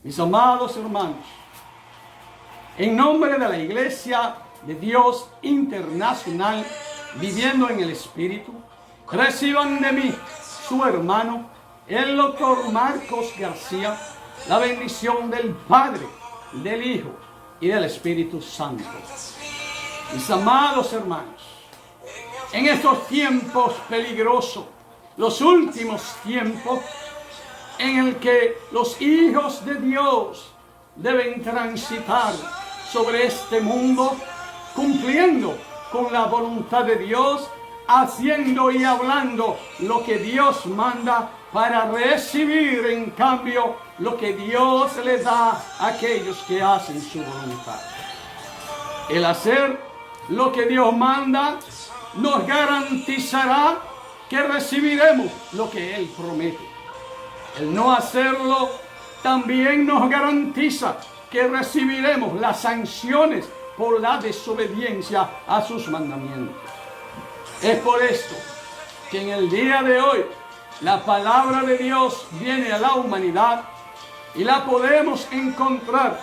Mis amados hermanos, en nombre de la Iglesia de Dios Internacional, viviendo en el Espíritu, reciban de mí, su hermano, el doctor Marcos García, la bendición del Padre, del Hijo y del Espíritu Santo. Mis amados hermanos, en estos tiempos peligrosos, los últimos tiempos, en el que los hijos de Dios deben transitar sobre este mundo, cumpliendo con la voluntad de Dios, haciendo y hablando lo que Dios manda, para recibir en cambio lo que Dios les da a aquellos que hacen su voluntad. El hacer lo que Dios manda nos garantizará que recibiremos lo que Él promete. El no hacerlo también nos garantiza que recibiremos las sanciones por la desobediencia a sus mandamientos. Es por esto que en el día de hoy la palabra de Dios viene a la humanidad y la podemos encontrar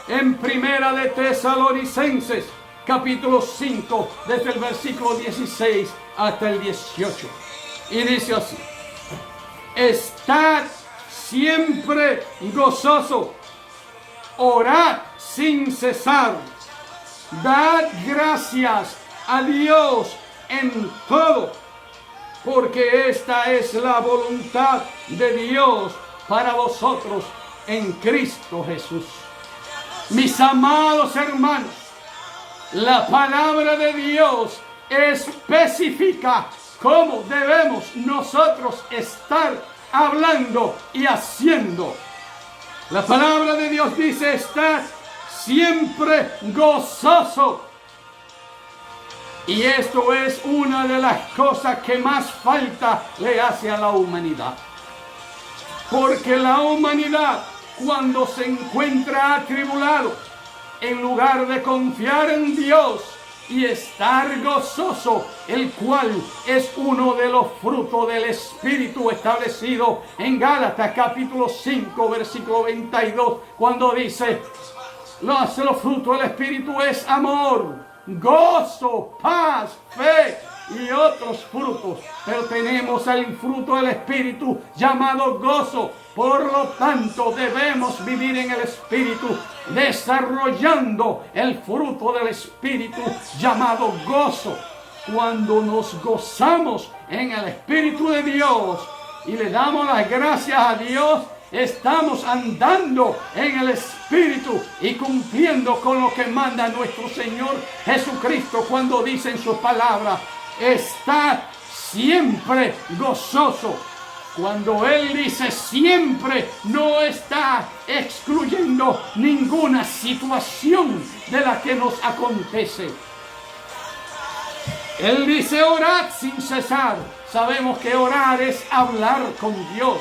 en Primera de Tesalonicenses, capítulo 5, desde el versículo 16 hasta el 18. Y dice así: estad siempre gozoso, orad sin cesar, dad gracias a Dios en todo, porque esta es la voluntad de Dios para vosotros en Cristo Jesús. Mis amados hermanos, la palabra de Dios especifica cómo debemos nosotros estar hablando y haciendo. La palabra de Dios dice: estar siempre gozoso. Y esto es una de las cosas que más falta le hace a la humanidad. Porque la humanidad, cuando se encuentra atribulado, en lugar de confiar en Dios y estar gozoso, el cual es uno de los frutos del Espíritu establecido en Gálatas capítulo 5 versículo 22, cuando dice: los frutos del Espíritu es amor, gozo, paz, fe y otros frutos, pero tenemos el fruto del Espíritu llamado gozo. Por lo tanto, debemos vivir en el Espíritu, desarrollando el fruto del Espíritu llamado gozo. Cuando nos gozamos en el Espíritu de Dios y le damos las gracias a Dios, estamos andando en el Espíritu y cumpliendo con lo que manda nuestro Señor Jesucristo cuando dice en su palabra: estad siempre gozoso. Cuando Él dice siempre, no está excluyendo ninguna situación de la que nos acontece. Él dice: orad sin cesar. Sabemos que orar es hablar con Dios.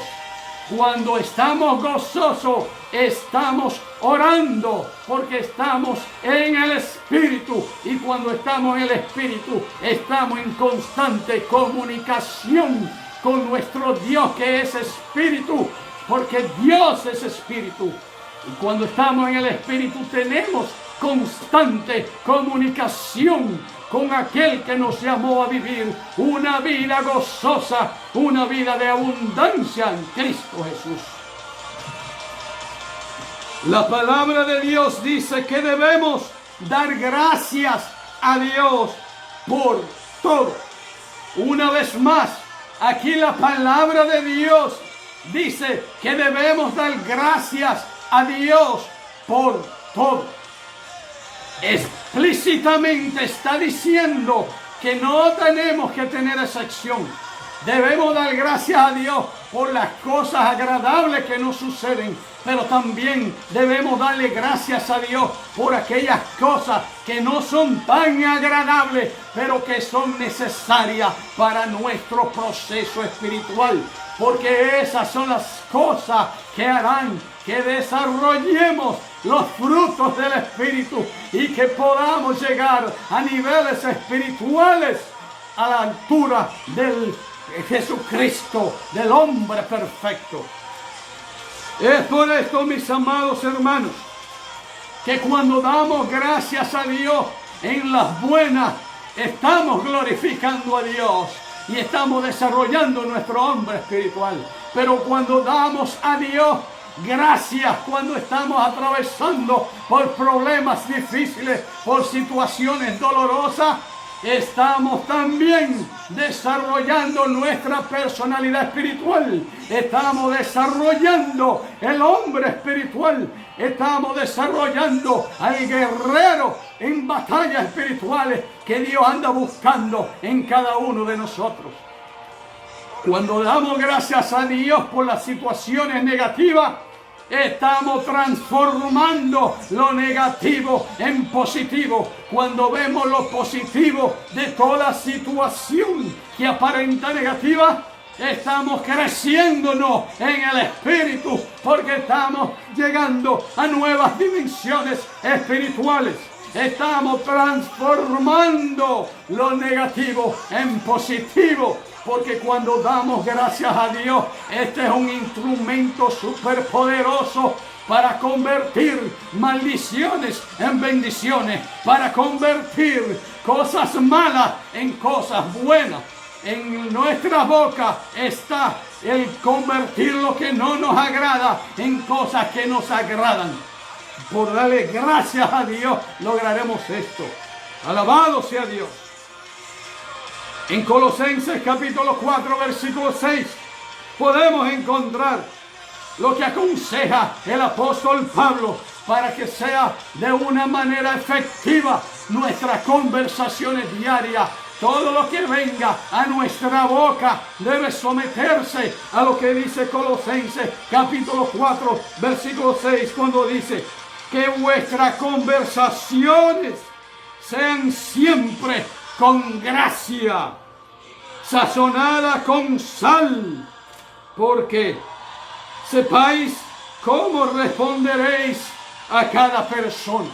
Cuando estamos gozosos, estamos orando, porque estamos en el Espíritu. Y cuando estamos en el Espíritu, estamos en constante comunicación con nuestro Dios, que es Espíritu, porque Dios es Espíritu. Y cuando estamos en el Espíritu, tenemos constante comunicación con aquel que nos llamó a vivir una vida gozosa, una vida de abundancia en Cristo Jesús. La palabra de Dios dice que debemos dar gracias a Dios por todo. Una vez más, aquí la palabra de Dios dice que debemos dar gracias a Dios por todo. Explícitamente está diciendo que no tenemos que tener excepción. Debemos dar gracias a Dios por las cosas agradables que nos suceden, pero también debemos darle gracias a Dios por aquellas cosas que no son tan agradables, pero que son necesarias para nuestro proceso espiritual, porque esas son las cosas que harán que desarrollemos los frutos del Espíritu y que podamos llegar a niveles espirituales a la altura del Jesucristo, del hombre perfecto. Es por esto, mis amados hermanos, que cuando damos gracias a Dios en las buenas, estamos glorificando a Dios y estamos desarrollando nuestro hombre espiritual. Pero cuando damos a Dios gracias, cuando estamos atravesando por problemas difíciles, por situaciones dolorosas, estamos también desarrollando nuestra personalidad espiritual. Estamos desarrollando el hombre espiritual. Estamos desarrollando al guerrero en batallas espirituales que Dios anda buscando en cada uno de nosotros. Cuando damos gracias a Dios por las situaciones negativas, estamos transformando lo negativo en positivo. Cuando vemos lo positivo de toda situación que aparenta negativa, estamos creciéndonos en el espíritu, porque estamos llegando a nuevas dimensiones espirituales. Estamos transformando lo negativo en positivo. Porque cuando damos gracias a Dios, este es un instrumento superpoderoso para convertir maldiciones en bendiciones, para convertir cosas malas en cosas buenas. En nuestra boca está el convertir lo que no nos agrada en cosas que nos agradan. Por darle gracias a Dios lograremos esto. Alabado sea Dios. En Colosenses capítulo 4, versículo 6, podemos encontrar lo que aconseja el apóstol Pablo para que sea de una manera efectiva nuestras conversaciones diarias. Todo lo que venga a nuestra boca debe someterse a lo que dice Colosenses capítulo 4, versículo 6, cuando dice que vuestras conversaciones sean siempre con gracia, sazonada con sal, porque sepáis cómo responderéis a cada persona.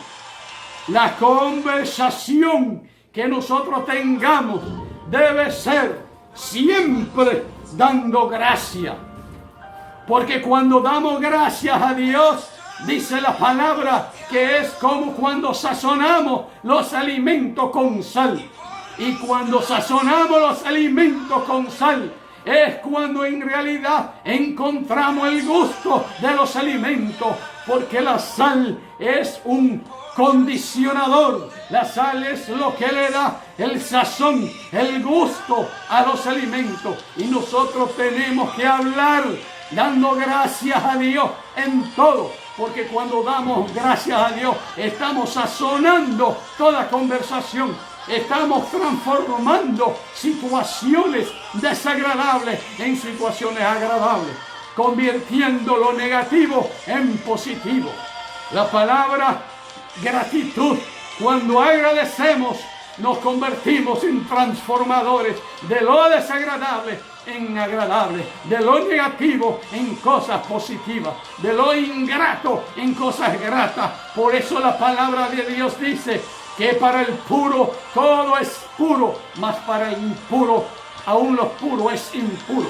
La conversación que nosotros tengamos debe ser siempre dando gracia, porque cuando damos gracias a Dios, dice la palabra que es como cuando sazonamos los alimentos con sal. Y cuando sazonamos los alimentos con sal, es cuando en realidad encontramos el gusto de los alimentos, porque la sal es un condicionador. La sal es lo que le da el sazón, el gusto a los alimentos. Y nosotros tenemos que hablar dando gracias a Dios en todo, porque cuando damos gracias a Dios estamos sazonando toda conversación. Estamos transformando situaciones desagradables en situaciones agradables, convirtiendo lo negativo en positivo. La palabra gratitud, cuando agradecemos, nos convertimos en transformadores de lo desagradable en agradable, de lo negativo en cosas positivas, de lo ingrato en cosas gratas. Por eso la palabra de Dios dice que para el puro todo es puro, mas para el impuro aún lo puro es impuro.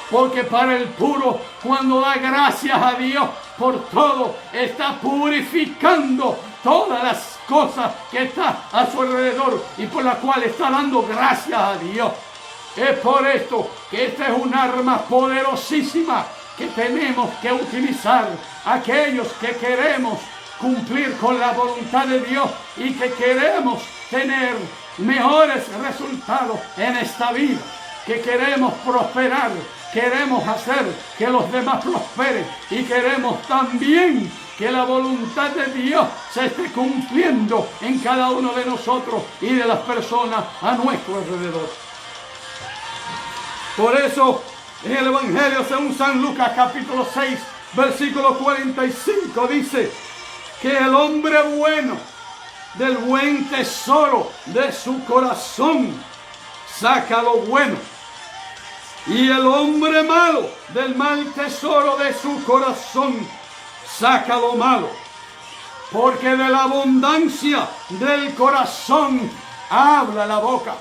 Porque para el puro, cuando da gracias a Dios por todo, está purificando todas las cosas que están a su alrededor y por las cuales está dando gracias a Dios. Es por esto que esta es un arma poderosísima que tenemos que utilizar aquellos que queremos cumplir con la voluntad de Dios y que queremos tener mejores resultados en esta vida, que queremos prosperar, queremos hacer que los demás prosperen y queremos también que la voluntad de Dios se esté cumpliendo en cada uno de nosotros y de las personas a nuestro alrededor. Por eso, en el Evangelio según San Lucas capítulo 6, versículo 45 dice que el hombre bueno del buen tesoro de su corazón saca lo bueno, y el hombre malo del mal tesoro de su corazón saca lo malo, porque de la abundancia del corazón habla la boca.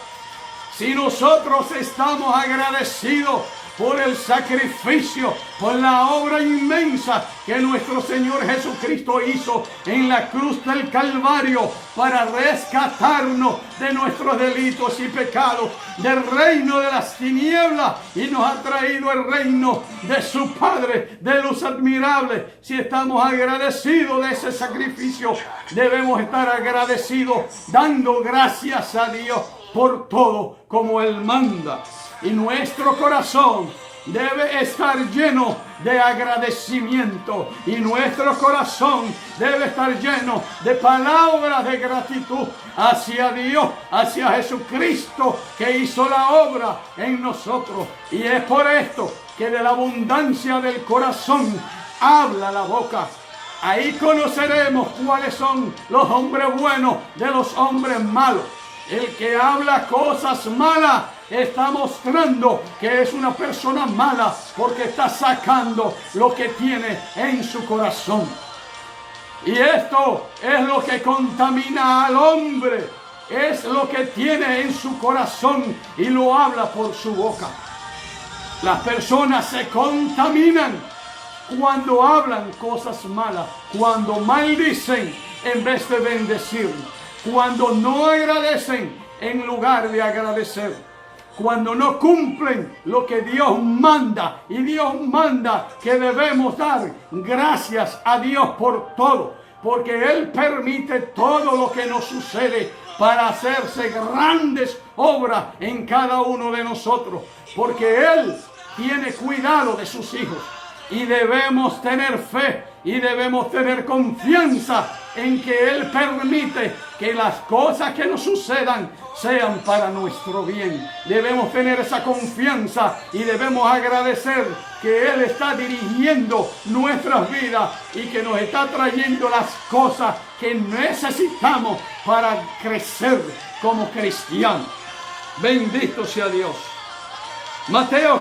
Si nosotros estamos agradecidos por el sacrificio, por la obra inmensa que nuestro Señor Jesucristo hizo en la cruz del Calvario para rescatarnos de nuestros delitos y pecados, del reino de las tinieblas, y nos ha traído el reino de su Padre, de luz admirable. Si estamos agradecidos de ese sacrificio, debemos estar agradecidos, dando gracias a Dios por todo como Él manda. Y nuestro corazón debe estar lleno de agradecimiento, y nuestro corazón debe estar lleno de palabras de gratitud hacia Dios, hacia Jesucristo, que hizo la obra en nosotros. Y es por esto que de la abundancia del corazón habla la boca. Ahí conoceremos cuáles son los hombres buenos de los hombres malos. El que habla cosas malas está mostrando que es una persona mala, porque está sacando lo que tiene en su corazón. Y esto es lo que contamina al hombre, es lo que tiene en su corazón y lo habla por su boca. Las personas se contaminan cuando hablan cosas malas, cuando maldicen en vez de bendecir, cuando no agradecen en lugar de agradecer, cuando no cumplen lo que Dios manda. Y Dios manda que debemos dar gracias a Dios por todo, porque Él permite todo lo que nos sucede para hacerse grandes obras en cada uno de nosotros, porque Él tiene cuidado de sus hijos. Y debemos tener fe y debemos tener confianza en que Él permite que las cosas que nos sucedan sean para nuestro bien. Debemos tener esa confianza y debemos agradecer que Él está dirigiendo nuestras vidas y que nos está trayendo las cosas que necesitamos para crecer como cristianos. Bendito sea Dios. Mateo